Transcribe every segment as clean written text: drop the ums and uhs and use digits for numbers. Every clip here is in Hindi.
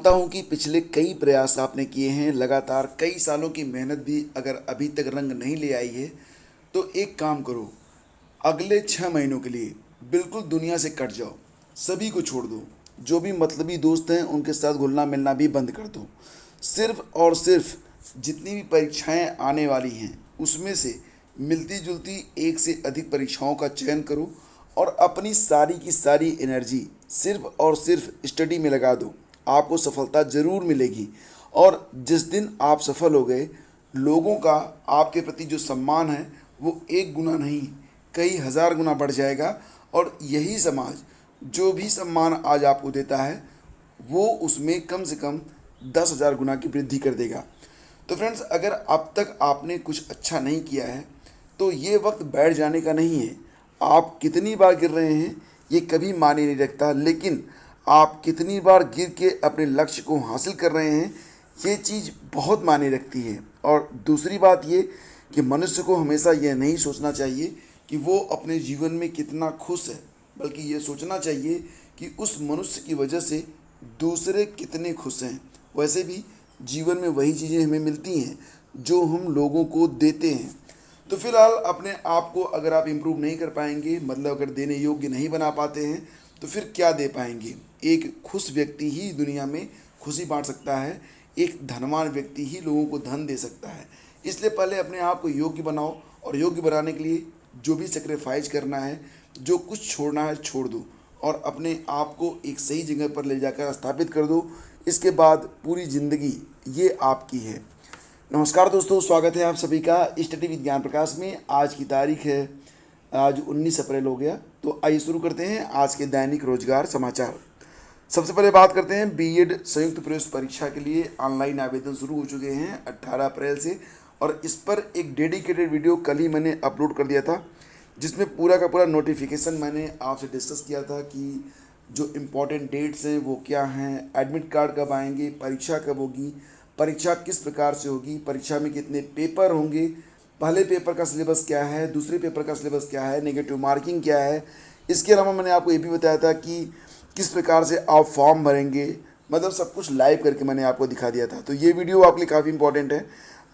मानता हूं कि पिछले कई प्रयास आपने किए हैं, लगातार कई सालों की मेहनत भी अगर अभी तक रंग नहीं ले आई है, तो एक काम करो, अगले 6 महीनों के लिए बिल्कुल दुनिया से कट जाओ, सभी को छोड़ दो। जो भी मतलबी दोस्त हैं उनके साथ घुलना मिलना भी बंद कर दो। सिर्फ और सिर्फ जितनी भी परीक्षाएं आने वाली हैं उसमें से मिलती जुलती एक से अधिक परीक्षाओं का चयन करो और अपनी सारी की सारी एनर्जी सिर्फ और सिर्फ स्टडी में लगा दो। आपको सफलता ज़रूर मिलेगी और जिस दिन आप सफल हो गए, लोगों का आपके प्रति जो सम्मान है वो 1 गुना नहीं कई हज़ार गुना बढ़ जाएगा। और यही समाज जो भी सम्मान आज आपको देता है वो उसमें कम से कम 10,000 गुना की वृद्धि कर देगा। तो फ्रेंड्स, अगर अब तक आपने कुछ अच्छा नहीं किया है तो ये वक्त बैठ जाने का नहीं है। आप कितनी बार गिर रहे हैं ये कभी मायने नहीं रखता, लेकिन आप कितनी बार गिर के अपने लक्ष्य को हासिल कर रहे हैं ये चीज़ बहुत मायने रखती है। और दूसरी बात ये कि मनुष्य को हमेशा यह नहीं सोचना चाहिए कि वो अपने जीवन में कितना खुश है, बल्कि ये सोचना चाहिए कि उस मनुष्य की वजह से दूसरे कितने खुश हैं। वैसे भी जीवन में वही चीज़ें हमें मिलती हैं जो हम लोगों को देते हैं। तो फिलहाल अपने आप को अगर आप इम्प्रूव नहीं कर पाएंगे, मतलब अगर देने योग्य नहीं बना पाते हैं, तो फिर क्या दे पाएंगे। एक खुश व्यक्ति ही दुनिया में खुशी बांट सकता है, एक धनवान व्यक्ति ही लोगों को धन दे सकता है। इसलिए पहले अपने आप को योग्य बनाओ और योग्य बनाने के लिए जो भी सेक्रीफाइस करना है, जो कुछ छोड़ना है छोड़ दो और अपने आप को एक सही जगह पर ले जाकर स्थापित कर दो। इसके बाद पूरी ज़िंदगी ये आपकी है। नमस्कार दोस्तों, स्वागत है आप सभी का स्टडी विद ज्ञान प्रकाश में। आज की तारीख है, आज 19 अप्रैल हो गया। तो आइए शुरू करते हैं आज के दैनिक रोजगार समाचार। सबसे पहले बात करते हैं बीएड संयुक्त प्रवेश परीक्षा के लिए ऑनलाइन आवेदन शुरू हो चुके हैं 18 अप्रैल से, और इस पर एक डेडिकेटेड वीडियो कल ही मैंने अपलोड कर दिया था, जिसमें पूरा का पूरा नोटिफिकेशन मैंने आपसे डिस्कस किया था कि जो इम्पोर्टेंट डेट्स हैं वो क्या हैं, एडमिट कार्ड कब आएंगे, परीक्षा कब होगी, परीक्षा किस प्रकार से होगी, परीक्षा में कितने पेपर होंगे, पहले पेपर का सिलेबस क्या है, दूसरे पेपर का सिलेबस क्या है, नेगेटिव मार्किंग क्या है। इसके अलावा मैंने आपको ये भी बताया था कि किस प्रकार से आप फॉर्म भरेंगे, मतलब सब कुछ लाइव करके मैंने आपको दिखा दिया था। तो ये वीडियो आपके लिए काफ़ी इंपॉर्टेंट है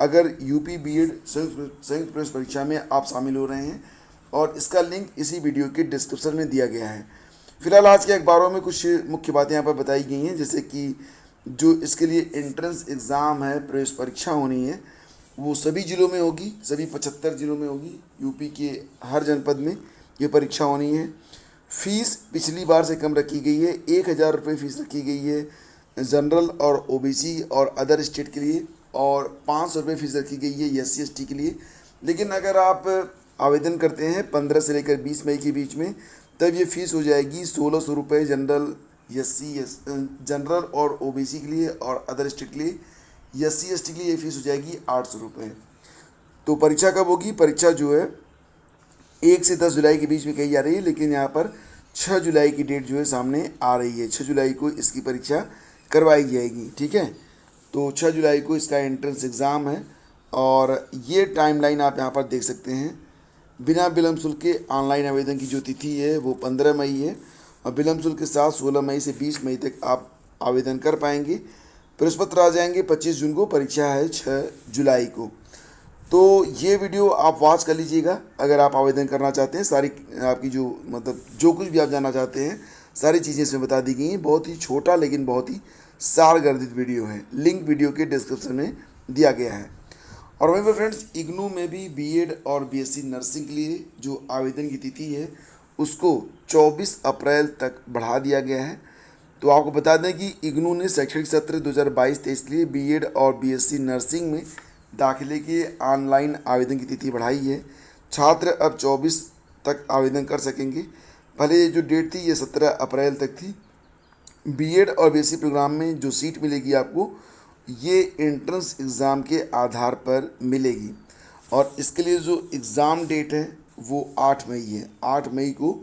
अगर यूपी बीएड संयुक्त प्रवेश परीक्षा में आप शामिल हो रहे हैं, और इसका लिंक इसी वीडियो के डिस्क्रिप्शन में दिया गया है। फिलहाल आज के अखबारों में कुछ मुख्य बातें यहाँ पर बताई गई हैं, जैसे कि जो इसके लिए एंट्रेंस एग्ज़ाम है, प्रवेश परीक्षा होनी है, वो सभी ज़िलों में होगी, सभी 75 ज़िलों में होगी। यूपी के हर जनपद में ये परीक्षा होनी है। फीस पिछली बार से कम रखी गई है, 1,000 रुपये फ़ीस रखी गई है जनरल और ओबीसी और अदर स्टेट के लिए, और 500 रुपये फ़ीस रखी गई है एससी एसटी के लिए। लेकिन अगर आप आवेदन करते हैं 15 से लेकर 20 मई के बीच में, तब ये फ़ीस हो जाएगी 1,600 रुपये जनरल जनरल और ओबीसी के लिए, और अदर स्टेट के लिए एससी एसटी के लिए ये फ़ीस हो जाएगी 800 रुपये। तो परीक्षा कब होगी? परीक्षा जो है 1 से 10 जुलाई के बीच में कही जा रही है, लेकिन यहाँ पर 6 जुलाई की डेट जो है सामने आ रही है। 6 जुलाई को इसकी परीक्षा करवाई जाएगी, ठीक है। तो 6 जुलाई को इसका एंट्रेंस एग्ज़ाम है, और ये टाइमलाइन आप यहाँ पर देख सकते हैं। बिना विलम्ब शुल्क के ऑनलाइन आवेदन की जो तिथि है वो 15 मई है, और विलम्ब शुल्क के साथ 16 मई से 20 मई तक आप आवेदन कर पाएंगे। प्रवेश पत्र आ जाएंगे 25 जून को, परीक्षा है 6 जुलाई को। तो ये वीडियो आप वॉच कर लीजिएगा अगर आप आवेदन करना चाहते हैं। सारी आपकी जो मतलब जो कुछ भी आप जानना चाहते हैं सारी चीज़ें इसमें बता दी गई हैं। बहुत ही छोटा लेकिन बहुत ही सारगर्भित वीडियो है, लिंक वीडियो के डिस्क्रिप्शन में दिया गया है। और वहीं पर फ्रेंड्स, इग्नू में भी बीएड और बीएससी नर्सिंग के लिए जो आवेदन की तिथि है उसको 24 अप्रैल तक बढ़ा दिया गया है। तो आपको बता दें कि इग्नू ने शैक्षणिक सत्र 2022-23 के लिए बीएड और बीएससी नर्सिंग में दाखिले के ऑनलाइन आवेदन की तिथि बढ़ाई है। छात्र अब 24 तक आवेदन कर सकेंगे। पहले ये जो डेट थी ये 17 अप्रैल तक थी। बीएड और बीएससी प्रोग्राम में जो सीट मिलेगी आपको, ये एंट्रेंस एग्ज़ाम के आधार पर मिलेगी, और इसके लिए जो एग्ज़ाम डेट है वो 8 मई है। 8 मई को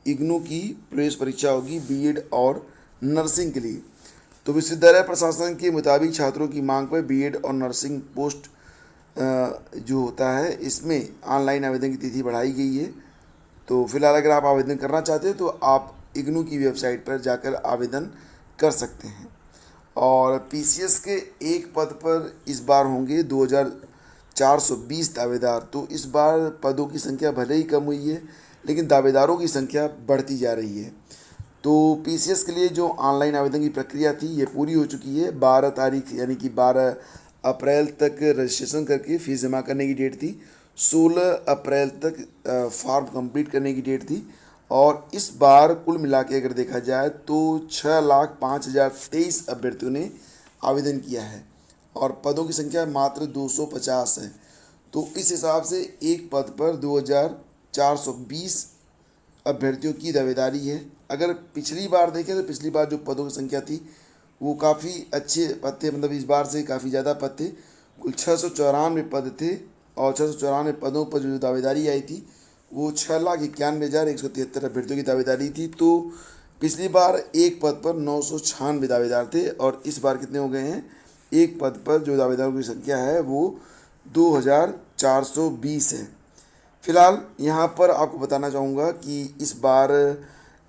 इग्नू की प्रवेश परीक्षा होगी बीएड और नर्सिंग के लिए। तो विश्वविद्यालय प्रशासन के मुताबिक छात्रों की मांग पर बीएड और नर्सिंग पोस्ट जो होता है इसमें ऑनलाइन आवेदन की तिथि बढ़ाई गई है। तो फिलहाल अगर आप आवेदन करना चाहते हैं तो आप इग्नू की वेबसाइट पर जाकर आवेदन कर सकते हैं। और पीसीएस के एक पद पर इस बार होंगे 2420 दावेदार। तो इस बार पदों की संख्या भले ही कम हुई है, लेकिन दावेदारों की संख्या बढ़ती जा रही है। तो पीसीएस के लिए जो ऑनलाइन आवेदन की प्रक्रिया थी ये पूरी हो चुकी है। 12 तारीख यानी कि 12 अप्रैल तक रजिस्ट्रेशन करके फ़ीस जमा करने की डेट थी। 16 अप्रैल तक फॉर्म कंप्लीट करने की डेट थी। और इस बार कुल मिला के अगर देखा जाए तो 6,05,023 अभ्यर्थियों ने आवेदन किया है और पदों की संख्या मात्र 250 है। तो इस हिसाब से एक पद पर 2,420 अभ्यर्थियों की दावेदारी है। अगर पिछली बार देखें तो पिछली बार जो पदों की संख्या थी वो काफ़ी अच्छे पद थे, मतलब इस बार से काफ़ी ज़्यादा पद थे। कुल 694 पद थे और 694 पदों पर जो दावेदारी आई थी वो 6,91,173 अभ्यर्थियों की दावेदारी थी। तो पिछली बार एक पद पर 996 दावेदार थे और इस बार कितने हो गए हैं, एक पद पर जो दावेदारों की संख्या है वो 2,420 है। फिलहाल यहाँ पर आपको बताना चाहूँगा कि इस बार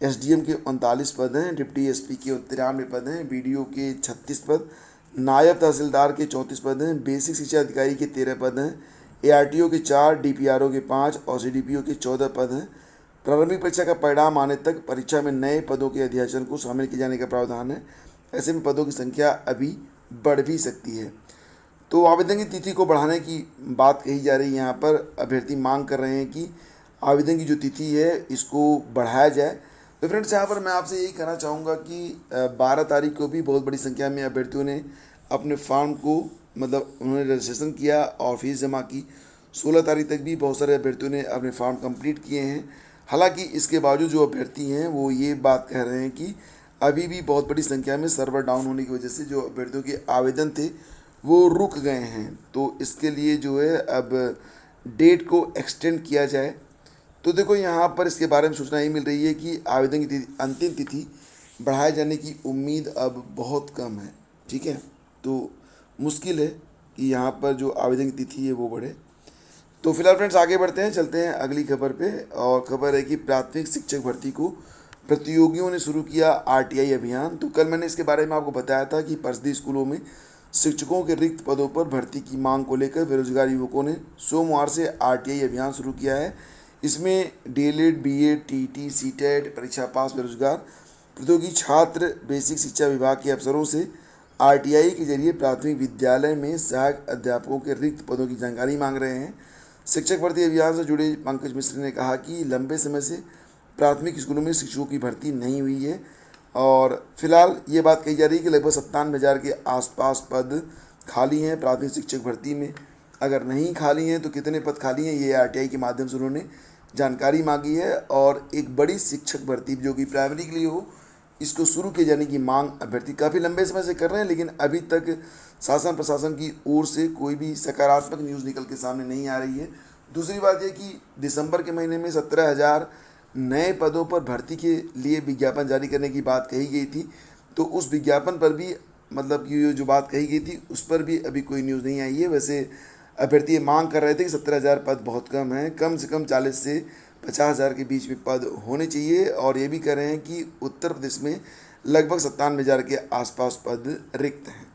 एसडीएम के 39 पद हैं, डिप्टी एसपी के 93 पद हैं, बीडीओ के 36 पद, नायब तहसीलदार के 34 पद हैं, बेसिक शिक्षा अधिकारी के 13 पद हैं, एआरटीओ के 4, डीपीआरओ के 5 और सीडीपीओ के 14 पद हैं। प्रारंभिक परीक्षा का परिणाम आने तक परीक्षा में नए पदों के अध्याचन को शामिल किए जाने का प्रावधान है। ऐसे में पदों की संख्या अभी बढ़ भी सकती है। तो आवेदन की तिथि को बढ़ाने की बात कही जा रही है। यहाँ पर अभ्यर्थी मांग कर रहे हैं कि आवेदन की जो तिथि है इसको बढ़ाया जाए। तो फ्रेंड्स, यहाँ पर मैं आपसे यही कहना चाहूँगा कि 12 तारीख को भी बहुत बड़ी संख्या में अभ्यर्थियों ने अपने फॉर्म को, मतलब उन्होंने रजिस्ट्रेशन किया और फीस जमा की। 16 तारीख तक भी बहुत सारे अभ्यर्थियों ने अपने फॉर्म कंप्लीट किए हैं। हालांकि इसके बावजूद जो अभ्यर्थी हैं वो ये बात कह रहे हैं कि अभी भी बहुत बड़ी संख्या में सर्वर डाउन होने की वजह से जो अभ्यर्थियों के आवेदन थे वो रुक गए हैं। तो इसके लिए जो है अब डेट को एक्सटेंड किया जाए। तो देखो, यहाँ पर इसके बारे में सूचना ये मिल रही है कि आवेदन की अंतिम तिथि बढ़ाए जाने की उम्मीद अब बहुत कम है। ठीक है, तो मुश्किल है कि यहाँ पर जो आवेदन की तिथि है वो बढ़े। तो फिलहाल फ्रेंड्स, आगे बढ़ते हैं, चलते हैं अगली खबर पे। और खबर है कि प्राथमिक शिक्षक भर्ती को प्रतियोगियों ने शुरू किया आरटीआई अभियान। तो कल मैंने इसके बारे में आपको बताया था कि परिषदीय स्कूलों में शिक्षकों के रिक्त पदों पर भर्ती की मांग को लेकर बेरोजगार युवकों ने सोमवार से आरटीआई अभियान शुरू किया है। इसमें डीएलएड, बीएड, टीटी, सीटेट परीक्षा पास बेरोजगार प्रतियोगी छात्र बेसिक शिक्षा विभाग के अफसरों से आरटीआई के जरिए प्राथमिक विद्यालय में सहायक अध्यापकों के रिक्त पदों की जानकारी मांग रहे हैं। शिक्षक भर्ती अभियान से जुड़े पंकज मिश्र ने कहा कि लंबे समय से प्राथमिक स्कूलों में शिक्षकों की भर्ती नहीं हुई है और फिलहाल ये बात कही जा रही है कि लगभग 97,000 के आसपास पद खाली हैं प्राथमिक शिक्षक भर्ती में। अगर नहीं खाली हैं तो कितने पद खाली हैं, ये आरटीआई के माध्यम से उन्होंने जानकारी मांगी है। और एक बड़ी शिक्षक भर्ती जो कि प्राइमरी के लिए हो, इसको शुरू किए जाने की मांग अभ्यर्थी काफ़ी लंबे समय से कर रहे हैं, लेकिन अभी तक शासन प्रशासन की ओर से कोई भी सकारात्मक न्यूज़ निकल के सामने नहीं आ रही है। दूसरी बात यह कि दिसंबर के महीने में 17,000 नए पदों पर भर्ती के लिए विज्ञापन जारी करने की बात कही गई थी। तो उस विज्ञापन पर भी, मतलब ये जो बात कही गई थी उस पर भी अभी कोई न्यूज़ नहीं आई है। वैसे अभ्यर्थी ये मांग कर रहे थे कि 17,000 पद बहुत कम हैं, कम से कम 40 से 50,000 के बीच में पद होने चाहिए। और ये भी कह रहे हैं कि उत्तर प्रदेश में लगभग 97,000 के आसपास पद रिक्त हैं।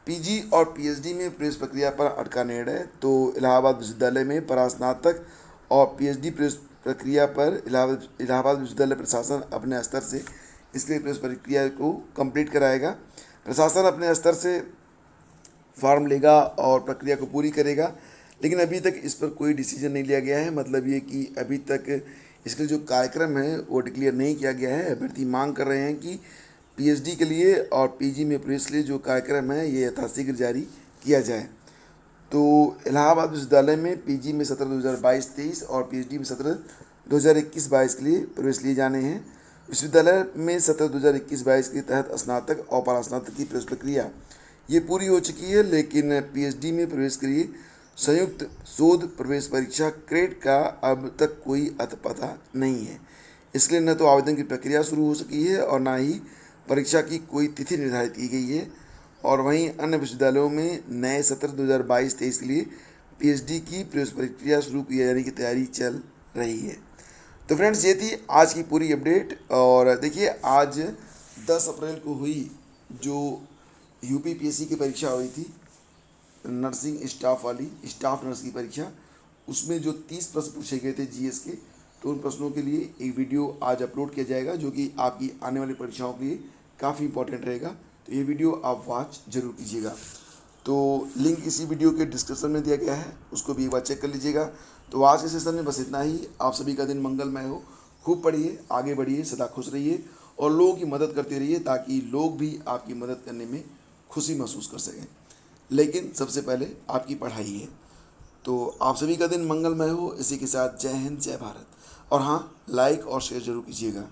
पीजी और पीएचडी में प्रवेश प्रक्रिया पर अटका निर्णय। तो इलाहाबाद विश्वविद्यालय में परास्नातक और पीएचडी प्रवेश प्रक्रिया पर इलाहाबाद विश्वविद्यालय प्रशासन अपने स्तर से इसलिए प्रवेश प्रक्रिया को कंप्लीट कराएगा। प्रशासन अपने स्तर से फॉर्म लेगा और प्रक्रिया को पूरी करेगा, लेकिन अभी तक इस पर कोई डिसीजन नहीं लिया गया है। मतलब ये कि अभी तक इसके जो कार्यक्रम है वो डिक्लेयर नहीं किया गया है। अभ्यर्थी मांग कर रहे हैं कि पीएचडी के लिए और पीजी में प्रवेश के लिए जो कार्यक्रम है ये यथाशीघ्र जारी किया जाए। तो इलाहाबाद विश्वविद्यालय में पीजी में सत्र 2022-23 और पीएचडी में सत्र 2021-22 के लिए प्रवेश लिए जाने हैं। विश्वविद्यालय में सत्र 2021-22 के तहत स्नातक और परास्नातक की प्रवेश प्रक्रिया ये पूरी हो चुकी है, लेकिन पीएचडी में प्रवेश के लिए संयुक्त शोध प्रवेश परीक्षा क्रेट का अब तक कोई अता पता नहीं है। इसलिए न तो आवेदन की प्रक्रिया शुरू हो सकी है और ना ही परीक्षा की कोई तिथि निर्धारित की गई है। और वहीं अन्य विश्वविद्यालयों में नए सत्र 2022-23 के लिए पीएचडी की प्रवेश प्रक्रिया शुरू किए जाने की तैयारी चल रही है। तो फ्रेंड्स, ये थी आज की पूरी अपडेट। और देखिए, आज 10 अप्रैल को हुई जो यूपीपीएससी की परीक्षा हुई थी, नर्सिंग स्टाफ वाली, स्टाफ नर्स की परीक्षा, उसमें जो 30 प्रश्न पूछे गए थे जीएस के, तो उन प्रश्नों के लिए एक वीडियो आज अपलोड किया जाएगा जो कि आपकी आने वाली परीक्षाओं के लिए काफ़ी इंपॉर्टेंट रहेगा। तो ये वीडियो आप वॉच जरूर कीजिएगा। तो लिंक इसी वीडियो के डिस्क्रिप्शन में दिया गया है, उसको भी एक बार चेक कर लीजिएगा। तो आज के सेशन में बस इतना ही। आप सभी का दिन मंगलमय हो। खूब पढ़िए, आगे बढ़िए, सदा खुश रहिए और लोगों की मदद करते रहिए ताकि लोग भी आपकी मदद करने में खुशी महसूस कर सकें। लेकिन सबसे पहले आपकी पढ़ाई है। तो आप सभी का दिन मंगलमय हो। इसी के साथ जय हिंद, जय भारत। और हाँ, लाइक और शेयर जरूर कीजिएगा।